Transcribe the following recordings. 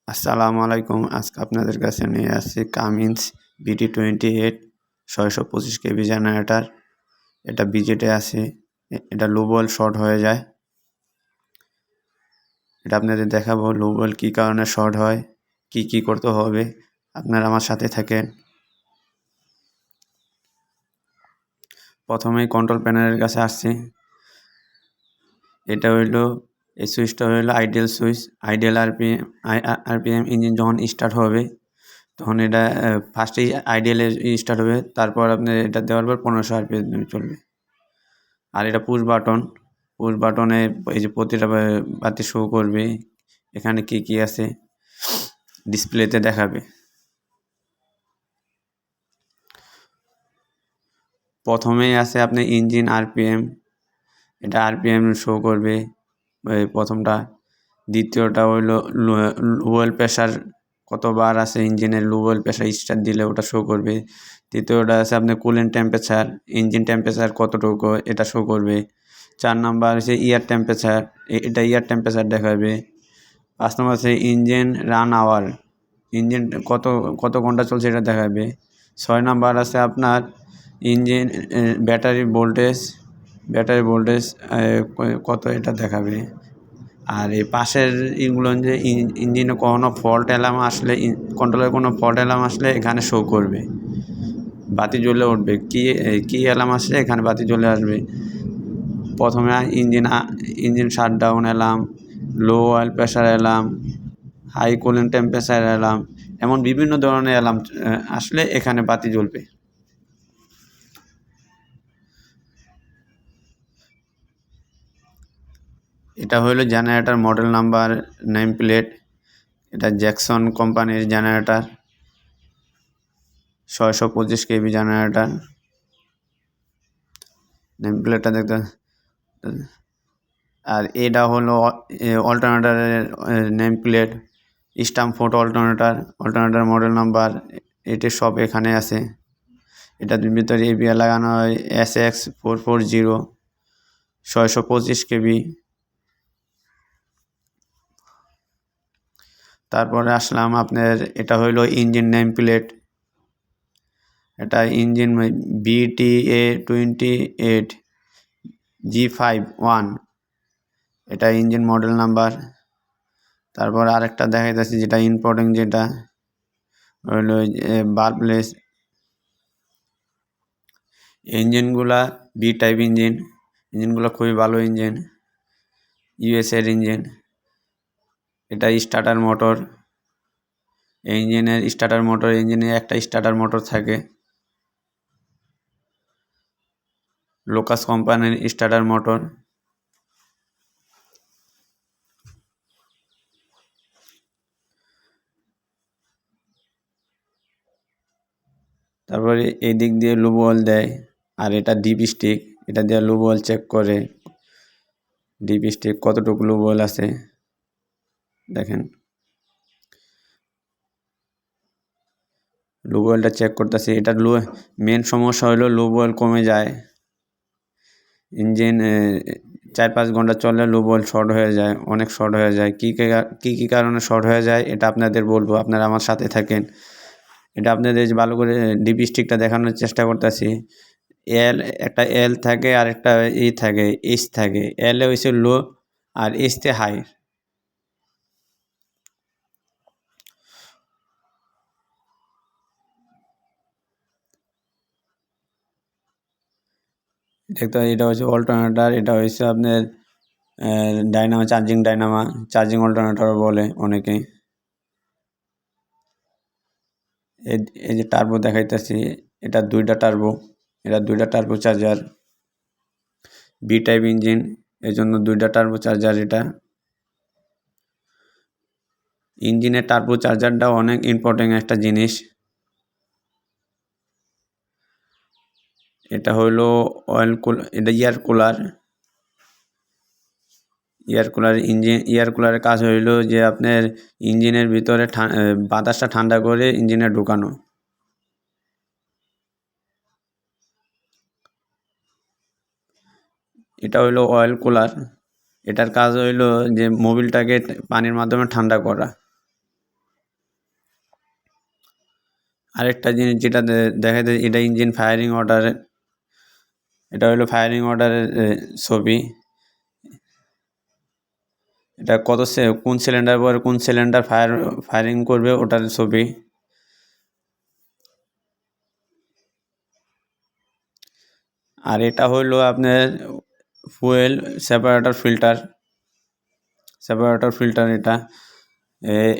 আসসালামু আলাইকুম। আজকে আপনাদের কাছে নিয়ে আসছি cummins vta-28 625 কেভি জেনারেটর। এটা বিজেটে আছে। এটা লো বল শর্ট হয়ে যায়। এটা আপনাদের দেখাবো লো বল কী কারণে শর্ট হয়, কি করতে হবে। আপনারা আমার সাথে থাকেন। প্রথমেই কন্ট্রোল প্যানেলের কাছে আসছি। এটা হইলো এই সুইচটা হইলো ideal switch. Ideal RPM engine যখন স্টার্ট হবে তখন এটা ফার্স্টেই আইডিয়ালে স্টার্ট হবে, তারপর আপনি এটা দেওয়ার পর 1500 আরপিএম চলবে। আর এটা পুশ বাটনে এই যে প্রতিটা বাতি শো করবে, এখানে কি আছে ডিসপ্লেতে দেখাবে। প্রথমেই আছে আপনি ইঞ্জিন আরপিএম, এটা আরপিএম শো করবে প্রথমটা। দ্বিতীয়টা হইলো লো ওয়েল প্রেশার, কতবার আছে ইঞ্জিনের লো ওয়েল প্রেশার স্টার্ট দিলে ওটা শো করবে। তৃতীয়টা আছে আপনার কুলেন্ট টেম্পারেচার, ইঞ্জিন টেম্পারেচার কতটুকু এটা শো করবে। 4 নাম্বার হচ্ছে ইয়ার টেম্পারেচার, এটা ইয়ার টেম্পারেচার দেখাবে। 5 নম্বর আছে ইঞ্জিন রান আওয়ার, ইঞ্জিন কত ঘন্টা চলছে এটা দেখাবে। 6 নাম্বার আছে আপনার ইঞ্জিন ব্যাটারি ভোল্টেজ কত এটা দেখাবে। আর এই পাশের এগুলো যে ইঞ্জিনে কোনো ফল্ট অ্যালার্ম আসলে, কন্ট্রোলের কোনো ফল্ট অ্যালার্ম আসলে এখানে শো করবে, বাতি জ্বলে উঠবে। কি অ্যালার্ম আসলে এখানে বাতি জ্বলে আসবে। প্রথমে engine shutdown alarm, low oil pressure alarm, high cooling temperature alarm, এমন বিভিন্ন ধরনের অ্যালার্ম আসলে এখানে বাতি জ্বলবে। এটা হলো generator model number, name plate. এটা জ্যাকসন কোম্পানির জেনারেটর, 625 কেভি জেনারেটর। নেম প্লেটটা দেখতে। আর এটা হলো অল্টারনেটরের name plate, Stamford alternator model number. এটি সব এখানে আছে। এটার ভিতরে এবিআর লাগানো হয় SX440 625 কেভি। তারপরে আসলাম আপনার, এটা হইলো ইঞ্জিন নেম প্লেট। এটা ইঞ্জিন vta-28 G51, এটা ইঞ্জিন মডেল নাম্বার। তারপর আরেকটা দেখা যাচ্ছে যেটা ইম্পর্টেন্ট, যেটা হইলো বাল্বলেস ইঞ্জিনগুলা। বি টাইপ ইঞ্জিনগুলো খুবই ভালো ইঞ্জিন, ইউএসএর ইঞ্জিন। এটা স্টার্টার মোটর, ইঞ্জিনের স্টার্টার মোটর, ইঞ্জিনে একটা স্টার্টার মোটর থাকে। লোকাস কোম্পানির স্টার্টার মোটর। তারপরে এই দিক দিয়ে লো বল দেয়। আর এটা ডিপ স্টিক, এটা দিয়ে লো বল চেক করে। ডিপ স্টিক কতটুকু লো বল আছে দেখেন। লো বলটা চেক করতেছি। এটা মেন সমস্যা হলো লো বল কমে যায়। ইঞ্জিন 4-5 ঘন্টা চললে লো বল শর্ট হয়ে যায়, অনেক শর্ট হয়ে যায়। কি কারণে শর্ট হয়ে যায় এটা আপনাদের বলবো, আপনারা আমার সাথে থাকেন। এটা আপনাদের ভালো করে ডিপ স্টিকটা দেখানোর চেষ্টা করতেছি। একটা এল থাকে আর একটা থাকে, এইচ থাকে। এল হইছে লো আর এইচতে হাই। দেখতে এটা হচ্ছে অল্টারনেটর, এটা হচ্ছে আপনার চার্জিং অল্টারনেটর বলে অনেকে। এই যে টার্বো দেখাইতেছি, এটা দুইটা turbocharger. B type engine, এই জন্য দুইটা টার্বো চার্জার। এটা ইঞ্জিনের টার্বো চার্জারটাও অনেক ইম্পর্টেন্ট একটা জিনিস। এটা হলো এটা ইয়ার কুলারের কাজ হইলো যে আপনার ইঞ্জিনের ভিতরে বাতাসটা ঠান্ডা করে ইঞ্জিনে ঢুকানো। এটা হইলো অয়েল কুলার, এটার কাজ হইলো যে মোবিলটাকে পানির মাধ্যমে ঠান্ডা করা। আরেকটা জিনিস যেটা দেখা যায়, এটা ইঞ্জিন ফায়ারিং অর্ডারের, এটা হলো ফায়ারিং অর্ডারের ছবি। এটা কোন সিলিন্ডার পর কোন সিলিন্ডার ফায়ারিং করবে ওটার ছবি। আর এটা হলো আপনার ফুয়েল সেপারেটর ফিল্টার।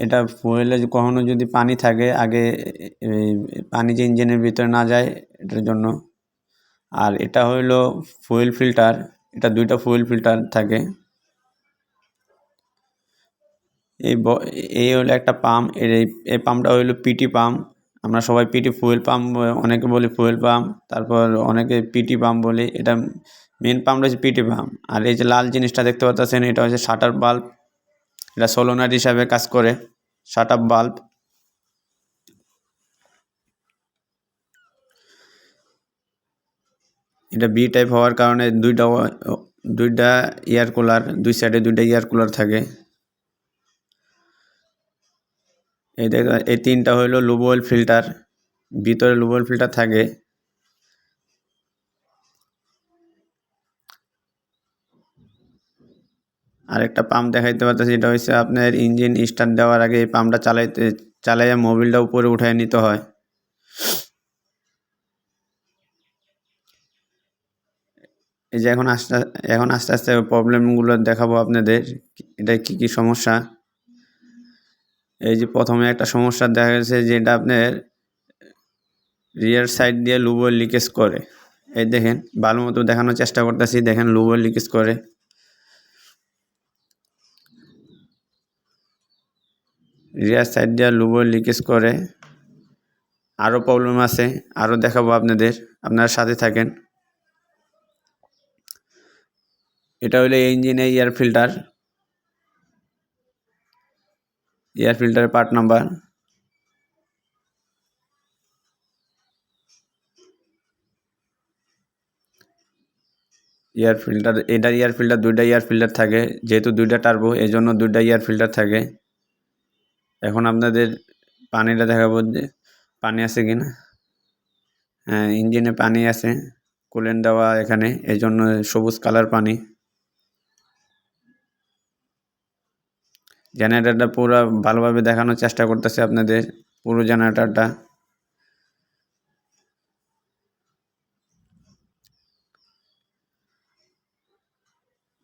এটা ফুয়েলে কখনো যদি পানি থাকে আগে পানি যে ইঞ্জিনের ভিতরে না যায় এটার জন্য। আর এটা হলো ফুয়েল ফিল্টার, এটা দুইটা ফুয়েল ফিল্টার থাকে। এই হলো একটা পাম্প, এই পাম্পটা হলো পিটি পাম্প। আমরা সবাই পিটি ফুয়েল পাম্প, অনেকে বলি ফুয়েল পাম্প, তারপর অনেকে পিটি পাম্প বলি। এটা মেন পাম্পটা হচ্ছে পিটি পাম্প। আর এই যে লাল জিনিসটা দেখতে পাচ্ছেন, এটা হচ্ছে শাটার বাল্ব। এটা সোলোনার হিসাবে কাজ করে, শাটার বাল্ব। এটা বি টাইপ হওয়ার কারণে দুইটা এয়ার কুলার, দুই সাইডে দুইটা এয়ার কুলার থাকে। এই তিনটা হইলো লুব অয়েল ফিল্টার, ভিতরে লুব অয়েল ফিল্টার থাকে। আরেকটা পাম্প দেখাইতে পারতেছি, এটা হচ্ছে আপনার ইঞ্জিন স্টার্ট দেওয়ার আগে এই পাম্পটা চালাইয়া মোবিলটা উপরে উঠায় নিতে হয়। এই যে এখন আস্তে আস্তে প্রবলেমগুলো দেখাবো আপনাদের, এটা কি সমস্যা। এই যে প্রথমে একটা সমস্যা দেখা গেছে, যেটা আপনার রিয়ার সাইড দিয়ে লুব অয়েল লিকেজ করে। এই দেখেন, ভালো মতো দেখানোর চেষ্টা করতেছি, দেখেন লুব অয়েল লিকেজ করে। রিয়ার সাইড দিয়ে লুব অয়েল লিকেজ করে। আরও প্রবলেম আছে, আরও দেখাবো আপনাদের, আপনারা সাথে থাকেন। এটা হলো ইঞ্জিনের এয়ার ফিল্টারের পার্ট নাম্বার। দুইটা এয়ার ফিল্টার থাকে, যেহেতু দুইটা টার্বো এই জন্য দুইটা এয়ার ফিল্টার থাকে। এখন আপনাদের পানিটা দেখাবো যে পানি আছে কিনা। হ্যাঁ, ইঞ্জিনে পানি আছে, কুলেন্ট দেওয়া এখানে, এই জন্য সবুজ কালার পানি। জেনারেটরটা পুরো ভালোভাবে দেখানোর চেষ্টা করতেছে আপনাদের, পুরো জেনারেটরটা।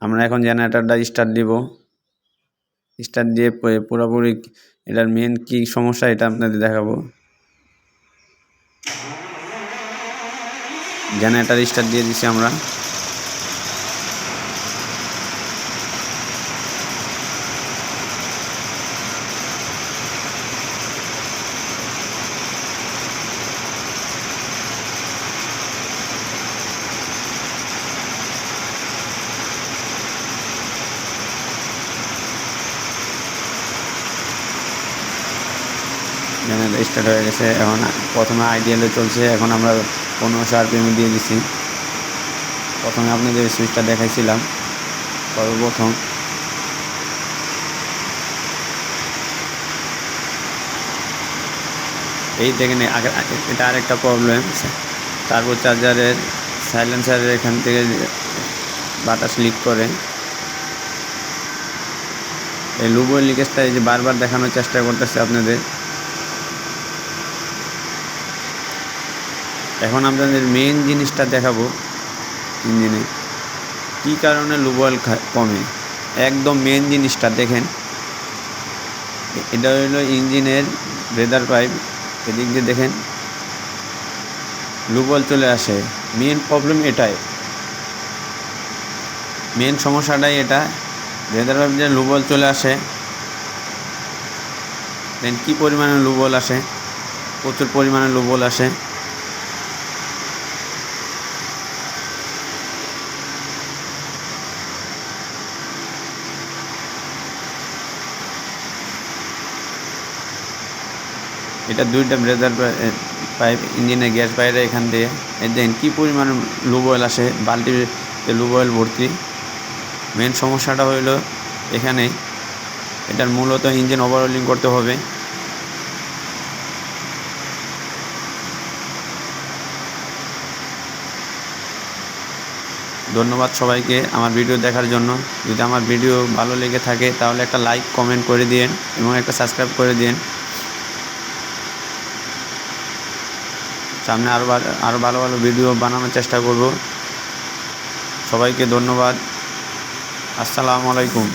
আমরা এখন জেনারেটরটা স্টার্ট দিয়ে পুরোপুরি এটার মেন কি সমস্যা এটা আপনাদের দেখাবো। জেনারেটর স্টার্ট দিয়ে দিচ্ছি আমরা। জেনারেটর স্টার্ট হয়ে গেছে। এখন প্রথমে আইডিয়ালে চলছে, এখন আমরা 1500 RPM দিয়ে দিচ্ছি। প্রথমে আপনাদের সুইচটা দেখাইছিলাম সর্বপ্রথম। এই দেখেন, এটা আরেকটা প্রবলেম, টার্বো চার্জারের সাইলেন্সারের এখান থেকে বাতাস লিক করে। এই লুব অয়েল লিকেজটা এই যে বারবার দেখানোর চেষ্টা করতেছে আপনাদের। এখন আপনাদের মেন জিনিসটা দেখাবো, ইঞ্জিনে কী কারণে লুব অয়েল কমে। একদম মেন জিনিসটা দেখেন, এটা হলো ইঞ্জিনের ব্রেদার পাইপ। এদিক দিয়ে দেখেন লুব অয়েল চলে আসে। মেন প্রবলেম এটাই, মেন সমস্যাটাই এটা। ব্রেদার পাইপ দিয়ে লুব অয়েল চলে আসে, দেন কী পরিমাণে লুব অয়েল আসে, প্রচুর পরিমাণে লুব অয়েল আসে। এটা দুইটা ব্রেদার পাইপ, ইঞ্জিনের গ্যাস বাইরে এখান দিয়ে দেখেন কী পরিমাণে লুব অয়েল আসে, বালতিতে লুব অয়েল ভর্তি। মেন সমস্যাটা হইলো এখানে, এটার মূলত ইঞ্জিন ওভারহোলিং করতে হবে। ধন্যবাদ সবাইকে আমার ভিডিও দেখার জন্য। যদি আমার ভিডিও ভালো লেগে থাকে তাহলে একটা লাইক কমেন্ট করে দিন এবং একটা সাবস্ক্রাইব করে দিন। সামনে আরও ভালো ভালো ভিডিও বানানোর চেষ্টা করব। সবাইকে ধন্যবাদ। আসসালামু আলাইকুম।